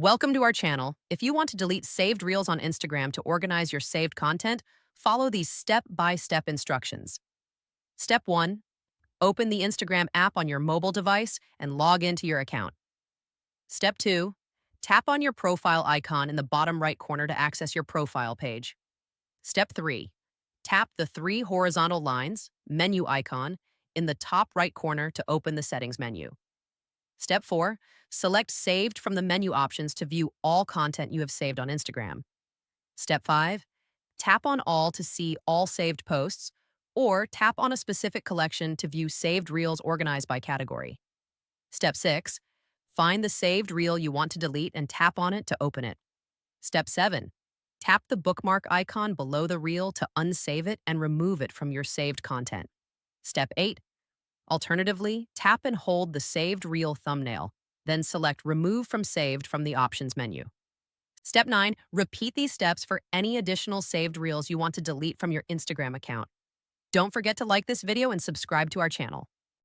Welcome to our channel. If you want to delete saved reels on Instagram to organize your saved content, follow these step-by-step instructions. Step 1. Open the Instagram app on your mobile device and log into your account. Step 2. Tap on your profile icon in the bottom right corner to access your profile page. Step 3. Tap the three horizontal lines, menu icon, in the top right corner to open the settings menu. Step 4. Select Saved from the menu options to view all content you have saved on Instagram. Step 5. Tap on All to see all saved posts, or tap on a specific collection to view saved reels organized by category. Step 6. Find the saved reel you want to delete and tap on it to open it. Step 7. Tap the bookmark icon below the reel to unsave it and remove it from your saved content. Step 8. Alternatively, tap and hold the saved reel thumbnail, then select Remove from Saved from the Options menu. Step 9. Repeat these steps for any additional saved reels you want to delete from your Instagram account. Don't forget to like this video and subscribe to our channel.